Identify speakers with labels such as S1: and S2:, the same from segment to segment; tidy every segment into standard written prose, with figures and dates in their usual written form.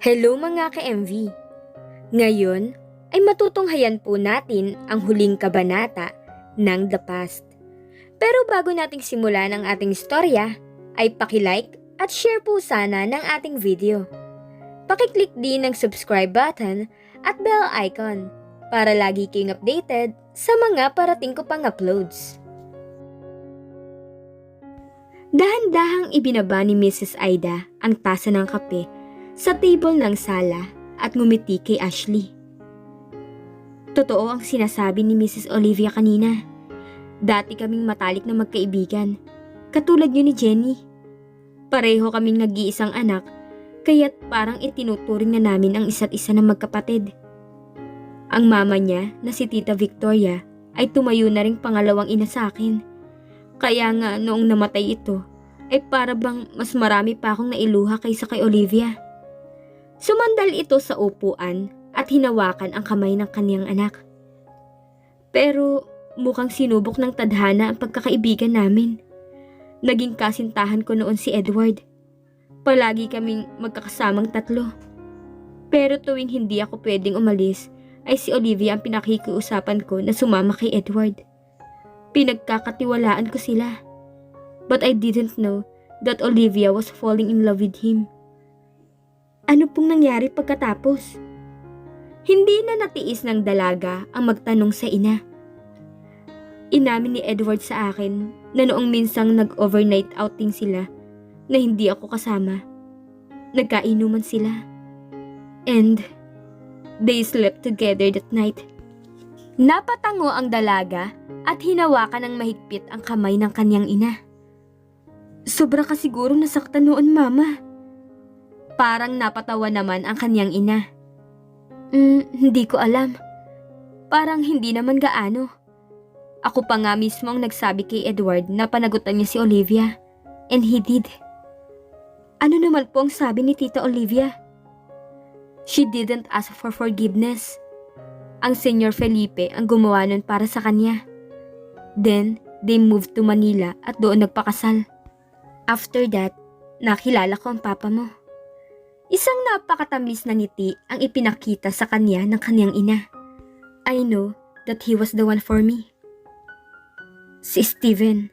S1: Hello mga ka-MV! Ngayon ay matutunghayan po natin ang huling kabanata ng The Past. Pero bago nating simulan ang ating istorya, ay paki-like at share po sana ng ating video. Paki-click din ng subscribe button at bell icon para lagi kayong updated sa mga parating ko pang uploads. Dahan-dahang ibinaba ni Mrs. Aida ang tasa ng kape sa table ng sala at ngumiti kay Ashley. Totoo ang sinasabi ni Mrs. Olivia kanina. Dati kaming matalik na magkaibigan, katulad niyo ni Jenny. Pareho kaming nag-iisang anak, kaya't parang itinuturing na namin ang isa't isa na magkapatid. Ang mama niya na si Tita Victoria ay tumayo na ring pangalawang ina sa akin. Kaya nga noong namatay ito, ay para bang mas marami pa akong nailuha kaysa kay Olivia. Sumandal ito sa upuan at hinawakan ang kamay ng kaniyang anak. Pero mukhang sinubok ng tadhana ang pagkakaibigan namin. Naging kasintahan ko noon si Edward. Palagi kaming magkakasamang tatlo. Pero tuwing hindi ako pwedeng umalis, ay si Olivia ang pinakikiusapan ko na sumama kay Edward. Pinagkakatiwalaan ko sila. But I didn't know that Olivia was falling in love with him. Ano pong nangyari pagkatapos? Hindi na natiis ng dalaga ang magtanong sa ina. Inamin ni Edward sa akin na noong minsang nag-overnight outing sila na hindi ako kasama. Nagkainuman sila. And they slept together that night. Napatango ang dalaga at hinawakan ng mahigpit ang kamay ng kanyang ina. Sobra ka siguro nasaktan noon, Mama. Parang napatawa naman ang kanyang ina. Hindi ko alam. Parang hindi naman gaano. Ako pa nga mismo ang nagsabi kay Edward na panagutan niya si Olivia. And he did. Ano naman po ang sabi ni Tita Olivia? She didn't ask for forgiveness. Ang Senyor Felipe ang gumawa nun para sa kanya. Then, they moved to Manila at doon nagpakasal. After that, nakilala ko ang papa mo. Isang napakatamis na ngiti ang ipinakita sa kanya ng kanyang ina. I know that he was the one for me. Si Steven.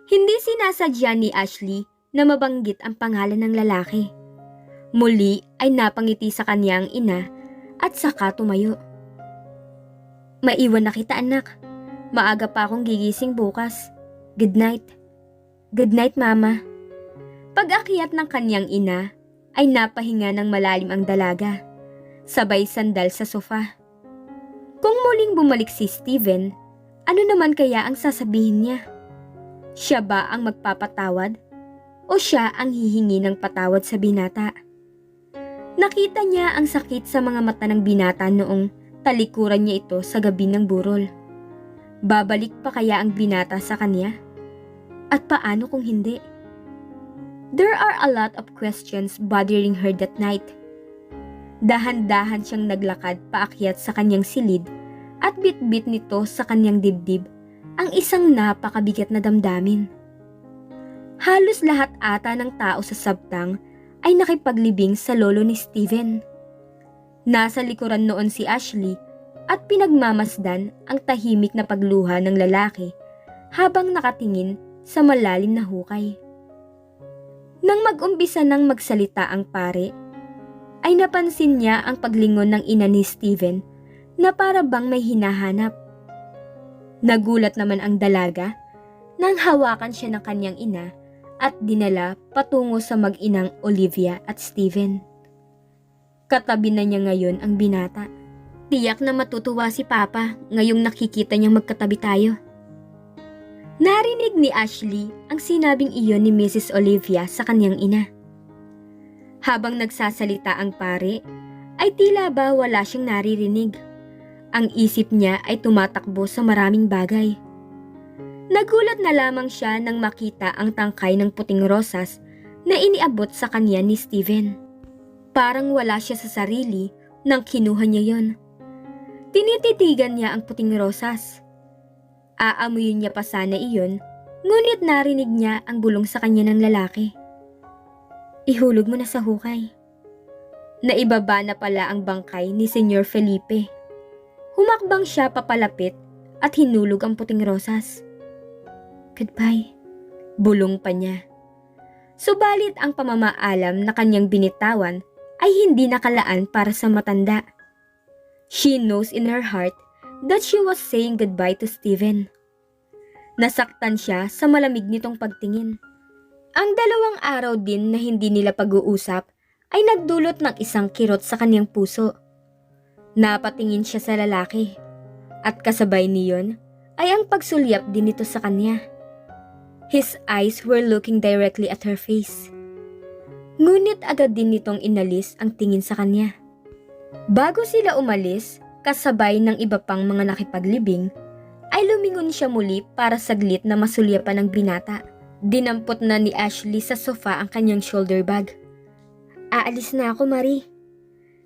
S1: Hindi sinasadya ni Ashley na mabanggit ang pangalan ng lalaki. Muli ay napangiti sa kanyang ina at saka tumayo. Maiwan na kita, anak. Maaga pa akong gigising bukas. Good night. Good night, Mama. Pag-akyat ng kanyang ina, ay napahinga ng malalim ang dalaga, sabay sandal sa sofa. Kung muling bumalik si Steven, ano naman kaya ang sasabihin niya? Siya ba ang magpapatawad? O siya ang hihingi ng patawad sa binata? Nakita niya ang sakit sa mga mata ng binata noong talikuran niya ito sa gabi ng burol. Babalik pa kaya ang binata sa kanya? At paano kung hindi? There are a lot of questions bothering her that night. Dahan-dahan siyang naglakad paakyat sa kanyang silid at bit-bit nito sa kanyang dibdib ang isang napakabigat na damdamin. Halos lahat ata ng tao sa sabtang ay nakipaglibing sa lolo ni Steven. Nasa likuran noon si Ashley at pinagmamasdan ang tahimik na pagluha ng lalaki habang nakatingin sa malalim na hukay. Nang mag-umpisa ng magsalita ang pare, ay napansin niya ang paglingon ng ina ni Steven na para bang may hinahanap. Nagulat naman ang dalaga nang hawakan siya ng kanyang ina at dinala patungo sa mag-inang Olivia at Steven. Katabi na niya ngayon ang binata. Tiyak na matutuwa si Papa ngayong nakikita niyang magkatabi tayo. Narinig ni Ashley ang sinabing iyon ni Mrs. Olivia sa kanyang ina. Habang nagsasalita ang pare, ay tila ba wala siyang naririnig. Ang isip niya ay tumatakbo sa maraming bagay. Nagulat na lamang siya nang makita ang tangkay ng puting rosas na iniabot sa kanya ni Steven. Parang wala siya sa sarili nang kinuha niya yon. Tinititigan niya ang puting rosas. Aamuyin niya pa sana iyon, ngunit narinig niya ang bulong sa kanya ng lalaki. Ihulog mo na sa hukay. Naibaba na pala ang bangkay ni Senyor Felipe. Humakbang siya papalapit at hinulog ang puting rosas. "Goodbye," bulong pa niya. Subalit ang pamamaalam na kanyang binitawan ay hindi nakalaan para sa matanda. She knows in her heart that she was saying goodbye to Steven. Nasaktan siya sa malamig nitong pagtingin. Ang 2 araw din na hindi nila pag-uusap ay nagdulot ng isang kirot sa kanyang puso. Napatingin siya sa lalaki at kasabay niyon ay ang pagsulyap din nito sa kanya. His eyes were looking directly at her face. Ngunit agad din nitong inalis ang tingin sa kanya. Bago sila umalis, kasabay ng iba pang mga nakipaglibing, ay lumingon siya muli para saglit na masulyapan ng binata. Dinampot na ni Ashley sa sofa ang kanyang shoulder bag. "Aalis na ako, Marie."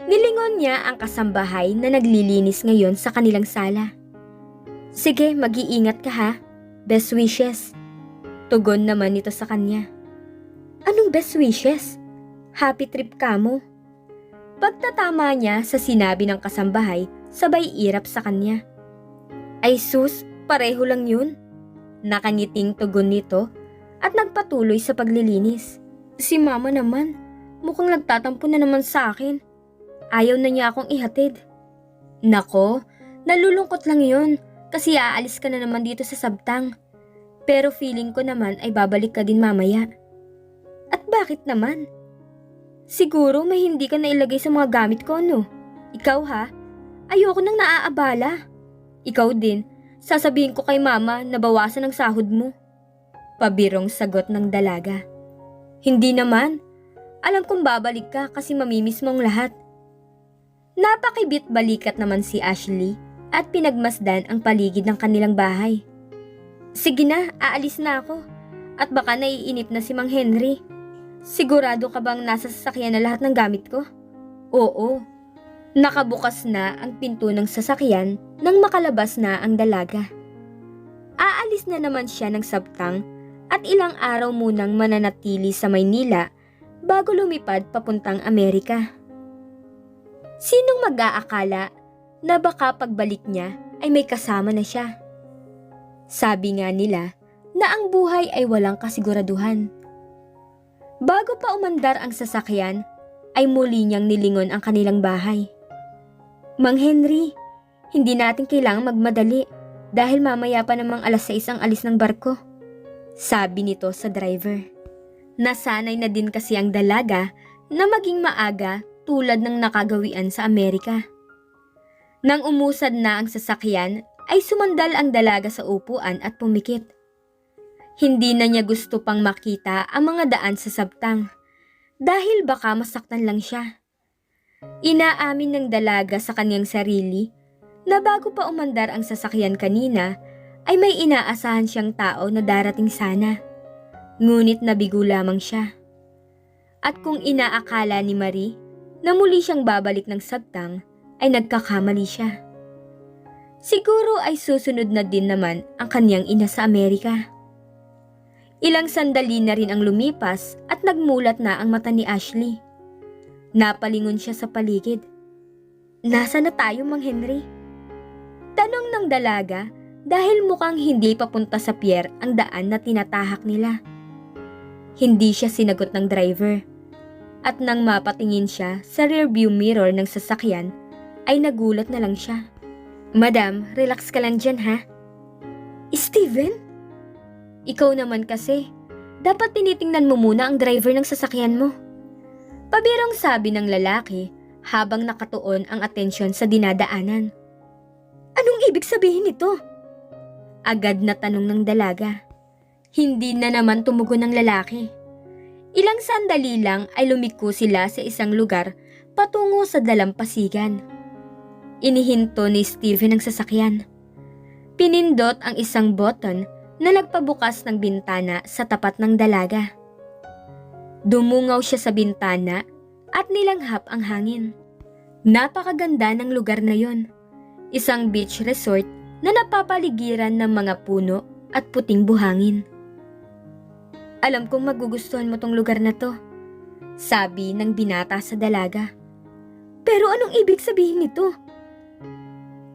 S1: Nilingon niya ang kasambahay na naglilinis ngayon sa kanilang sala. "Sige, mag-iingat ka ha. Best wishes." Tugon naman nito sa kanya. "Anong best wishes? Happy trip ka mo." Pagtatama niya sa sinabi ng kasambahay, sabay irap sa kanya. "Ay sus, pareho lang yun." Nakangiting tugon nito at nagpatuloy sa paglilinis. "Si mama naman, mukhang nagtatampo na naman sa akin. Ayaw na niya akong ihatid." "Nako, nalulungkot lang yun kasi aalis ka na naman dito sa Sabtang. Pero feeling ko naman ay babalik ka din mamaya." "At bakit naman?" "Siguro may hindi ka nailagay sa mga gamit ko, no? Ikaw ha, ayoko nang naaabala." "Ikaw din, sasabihin ko kay mama na bawasan ang sahod mo." Pabirong sagot ng dalaga. "Hindi naman. Alam kong babalik ka kasi mamimiss mong lahat." Napakibit balikat naman si Ashley at pinagmasdan ang paligid ng kanilang bahay. "Sige na, aalis na ako. At baka naiinip na si Mang Henry. Sigurado ka bang nasa sasakyan na lahat ng gamit ko?" "Oo." Nakabukas na ang pinto ng sasakyan nang makalabas na ang dalaga. Aalis na naman siya ng Sabtang at ilang araw munang mananatili sa Maynila bago lumipad papuntang Amerika. Sinong mag-aakala na baka pagbalik niya ay may kasama na siya? Sabi nga nila na ang buhay ay walang kasiguraduhan. Bago pa umandar ang sasakyan, ay muli niyang nilingon ang kanilang bahay. "Mang Henry, hindi natin kailangang magmadali dahil mamaya pa namang 6:00 ang alis ng barko," sabi nito sa driver. Nasanay na din kasi ang dalaga na maging maaga tulad ng nakagawian sa Amerika. Nang umusad na ang sasakyan, ay sumandal ang dalaga sa upuan at pumikit. Hindi na niya gusto pang makita ang mga daan sa Sabtang dahil baka masaktan lang siya. Inaamin ng dalaga sa kanyang sarili na bago pa umandar ang sasakyan kanina ay may inaasahan siyang tao na darating sana. Ngunit nabigo lamang siya. At kung inaakala ni Marie na muli siyang babalik ng Sabtang, ay nagkakamali siya. Siguro ay susunod na din naman ang kanyang ina sa Amerika. Ilang sandali na rin ang lumipas at nagmulat na ang mata ni Ashley. Napalingon siya sa paligid. "Nasa na tayo, Mang Henry?" Tanong ng dalaga dahil mukhang hindi papunta sa pier ang daan na tinatahak nila. Hindi siya sinagot ng driver. At nang mapatingin siya sa rearview mirror ng sasakyan, ay nagulat na lang siya. "Madam, relax ka lang dyan ha." "Steven? Ikaw naman kasi, dapat tinitingnan mo muna ang driver ng sasakyan mo." Pabirong sabi ng lalaki habang nakatuon ang atensyon sa dinadaanan. "Anong ibig sabihin nito?" Agad na tanong ng dalaga. Hindi na naman tumugon ng lalaki. Ilang sandali lang ay lumiko sila sa isang lugar patungo sa dalampasigan. Inihinto ni Steven ang sasakyan. Pinindot ang isang button na nagpabukas ng bintana sa tapat ng dalaga. Dumungaw siya sa bintana at nilanghap ang hangin. Napakaganda ng lugar na yon. Isang beach resort na napapaligiran ng mga puno at puting buhangin. "Alam kong magugustuhan mo tong lugar na to," sabi ng binata sa dalaga. Pero anong ibig sabihin nito?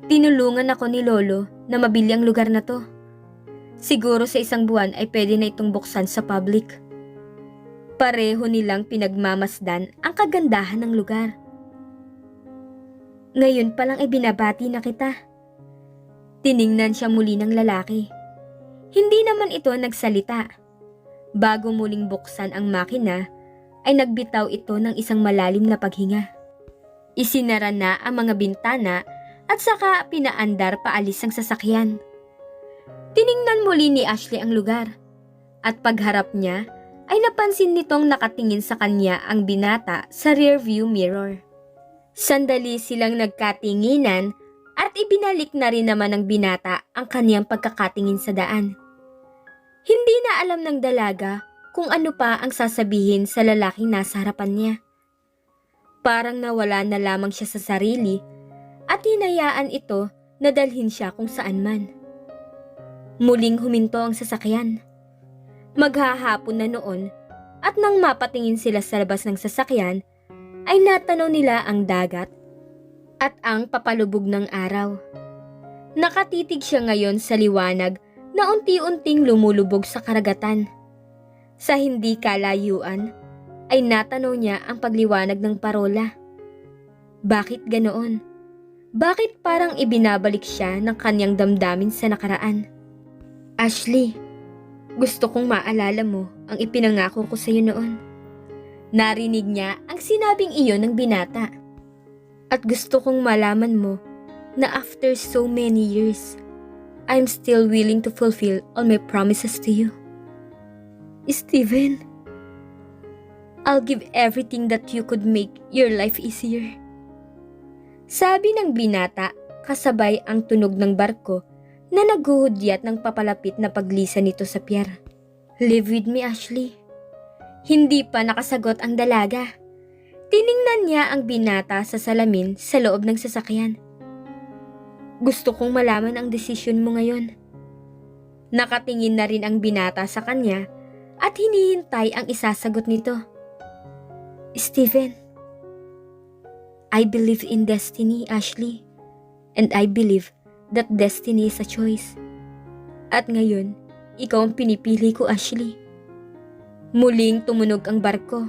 S1: Tinulungan ako ni Lolo na mabili ang lugar na to. Siguro sa isang buwan ay pwede na itong buksan sa public. Pareho nilang pinagmamasdan ang kagandahan ng lugar. Ngayon pa lang ay binabati na kita. Tiningnan siya muli ng lalaki. Hindi naman ito nagsalita. Bago muling buksan ang makina, ay nagbitaw ito ng isang malalim na paghinga. Isinara na ang mga bintana at saka pinaandar paalis ang sasakyan. Tiningnan muli ni Ashley ang lugar at pagharap niya ay napansin nitong nakatingin sa kanya ang binata sa rearview mirror. Sandali silang nagkatinginan at ibinalik na rin naman ng binata ang kaniyang pagkakatingin sa daan. Hindi na alam ng dalaga kung ano pa ang sasabihin sa lalaking nasa harapan niya. Parang nawala na lamang siya sa sarili at hinayaan ito na dalhin siya kung saan man. Muling huminto ang sasakyan. Maghahapon na noon at nang mapatingin sila sa labas ng sasakyan ay natanaw nila ang dagat at ang papalubog ng araw. Nakatitig siya ngayon sa liwanag na unti-unting lumulubog sa karagatan. Sa hindi kalayuan ay natanaw niya ang pagliwanag ng parola. Bakit ganoon? Bakit parang ibinabalik siya ng kanyang damdamin sa nakaraan? Ashley, gusto kong maalala mo ang ipinangako ko sa iyo noon. Narinig niya ang sinabing iyon ng binata. At gusto kong malaman mo na after so many years, I'm still willing to fulfill all my promises to you. Steven, I'll give everything that you could make your life easier. Sabi ng binata kasabay ang tunog ng barko na naghuhudyat ng papalapit na paglisa nito sa pier. Live with me, Ashley. Hindi pa nakasagot ang dalaga. Tiningnan niya ang binata sa salamin sa loob ng sasakyan. Gusto kong malaman ang desisyon mo ngayon. Nakatingin na rin ang binata sa kanya at hinihintay ang isasagot nito. Steven, I believe in destiny, Ashley. And I believe that destiny is a choice. At ngayon, ikaw ang pinipili ko, Ashley. Muling tumunog ang barko.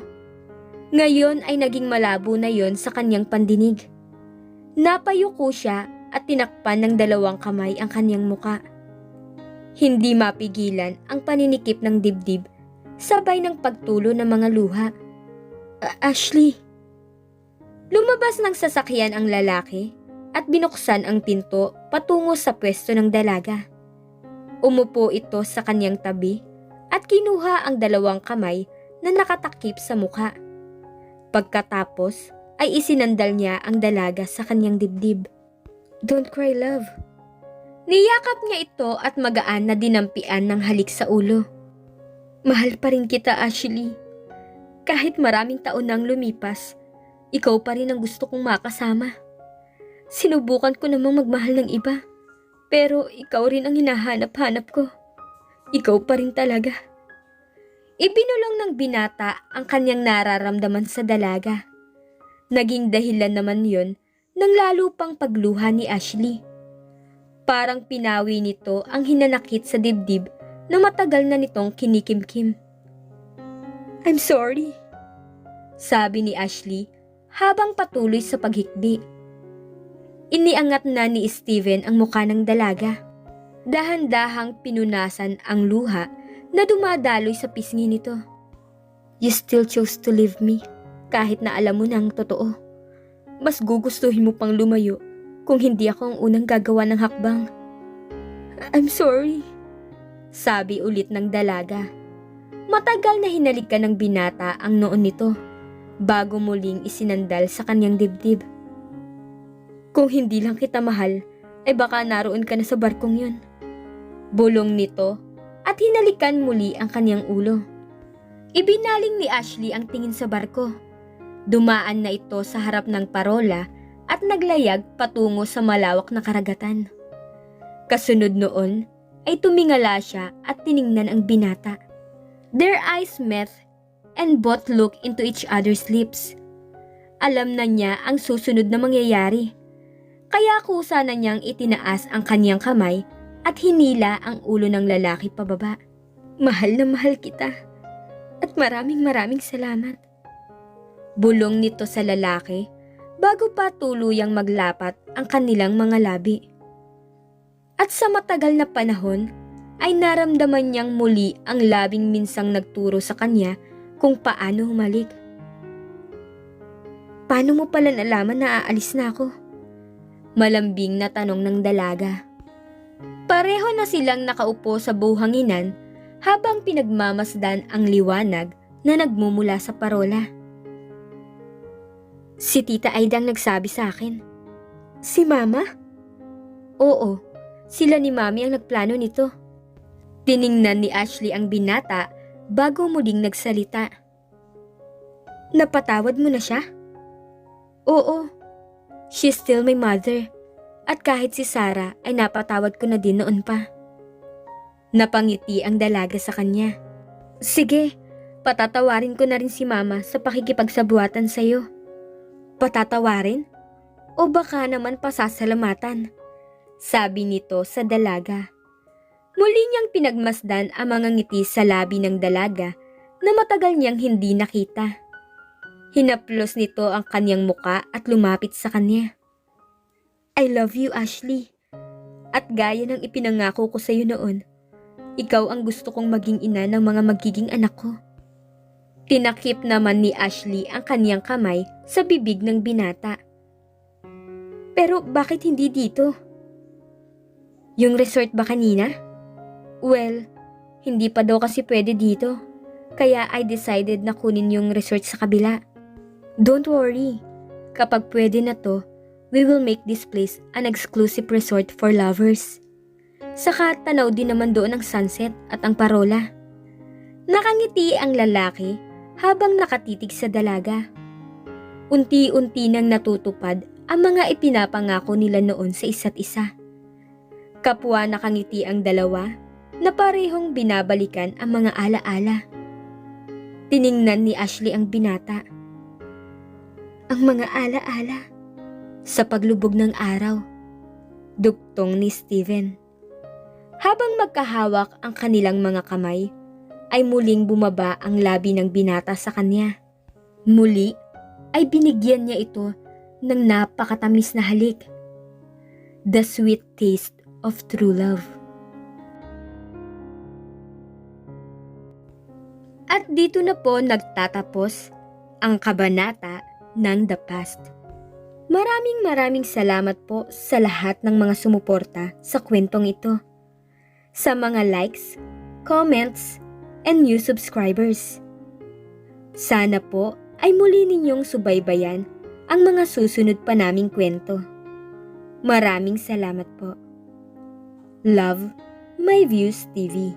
S1: Ngayon ay naging malabo na yon sa kanyang pandinig. Napayuko siya at tinakpan ng dalawang kamay ang kanyang muka. Hindi mapigilan ang paninikip ng dibdib sabay ng pagtulo ng mga luha. Ashley. Lumabas ng sasakyan ang lalaki at binuksan ang pinto patungo sa pwesto ng dalaga. Umupo ito sa kanyang tabi at kinuha ang dalawang kamay na nakatakip sa mukha. Pagkatapos ay isinandal niya ang dalaga sa kanyang dibdib. Don't cry, love. Niyakap niya ito at magaan na dinampian ng halik sa ulo. Mahal pa rin kita, Ashley. Kahit maraming taon nang lumipas, ikaw pa rin ang gusto kong makasama. Sinubukan ko namang magmahal ng iba, pero ikaw rin ang hinahanap-hanap ko. Ikaw pa rin talaga. Ibinulong ng binata ang kanyang nararamdaman sa dalaga. Naging dahilan naman yon ng lalo pang pagluha ni Ashley. Parang pinawi nito ang hinanakit sa dibdib na matagal na nitong kinikimkim. I'm sorry, sabi ni Ashley habang patuloy sa paghikbi. Iniangat na ni Steven ang mukha ng dalaga. Dahan-dahang pinunasan ang luha na dumadaloy sa pisngi nito. You still chose to leave me kahit na alam mo na ang totoo. Mas gugustuhin mo pang lumayo kung hindi ako ang unang gagawa ng hakbang. I'm sorry, sabi ulit ng dalaga. Matagal na hinalikan ng binata ang noon nito bago muling isinandal sa kanyang dibdib. Kung hindi lang kita mahal, ay baka naroon ka na sa barkong yun. Bulong nito at hinalikan muli ang kanyang ulo. Ibinaling ni Ashley ang tingin sa barko. Dumaan na ito sa harap ng parola at naglayag patungo sa malawak na karagatan. Kasunod noon ay tumingala siya at tiningnan ang binata. Their eyes met and both looked into each other's lips. Alam na niya ang susunod na mangyayari. Kaya kusa na niyang itinaas ang kanyang kamay at hinila ang ulo ng lalaki pababa. Mahal na mahal kita at maraming salamat. Bulong nito sa lalaki bago pa tuluyang maglapat ang kanilang mga labi. At sa matagal na panahon ay naramdaman niyang muli ang labing minsang nagturo sa kanya kung paano humalik. Paano mo pala nalaman na aalis na ako? Malambing na tanong ng dalaga. Pareho na silang nakaupo sa buhanginan habang pinagmamasdan ang liwanag na nagmumula sa parola. Si Tita Aida ang nagsabi sa akin. Si Mama? Oo, sila ni Mami ang nagplano nito. Tiningnan ni Ashley ang binata bago muling nagsalita. Napatawad mo na siya? Oo, she's still my mother. At kahit si Sarah ay napatawad ko na din noon pa. Napangiti ang dalaga sa kanya. Sige, patatawarin ko na rin si Mama sa pakikipagsabuatan sa'yo. Patatawarin? O baka naman pasasalamatan? Sabi nito sa dalaga. Muli niyang pinagmasdan ang mga ngiti sa labi ng dalaga na matagal niyang hindi nakita. Hinaplos nito ang kanyang muka at lumapit sa kanya. I love you, Ashley. At gaya ng ipinangako ko sa iyo noon, ikaw ang gusto kong maging ina ng mga magiging anak ko. Tinakip naman ni Ashley ang kanyang kamay sa bibig ng binata. Pero bakit hindi dito? Yung resort ba kanina? Well, hindi pa daw kasi pwede dito. Kaya I decided na kunin yung resort sa kabila. Don't worry. Kapag pwede na to, we will make this place an exclusive resort for lovers. Saka tanaw din naman doon ang sunset at ang parola. Nakangiti ang lalaki habang nakatitig sa dalaga. Unti-unti nang natutupad ang mga ipinapangako nila noon sa isa't isa. Kapwa nakangiti ang dalawa na parehong binabalikan ang mga alaala. Tiningnan ni Ashley ang binata. Ang mga alaala sa paglubog ng araw, duktong ni Steven. Habang magkahawak ang kanilang mga kamay, ay muling bumaba ang labi ng binata sa kanya. Muli ay binigyan niya ito ng napakatamis na halik. The sweet taste of true love. At dito na po nagtatapos ang kabanata ng The Past. Maraming salamat po sa lahat ng mga sumuporta sa kwentong ito. Sa mga likes, comments, and new subscribers. Sana po ay muli ninyong subaybayan ang mga susunod pa naming kwento. Maraming salamat po. Love, My Views TV.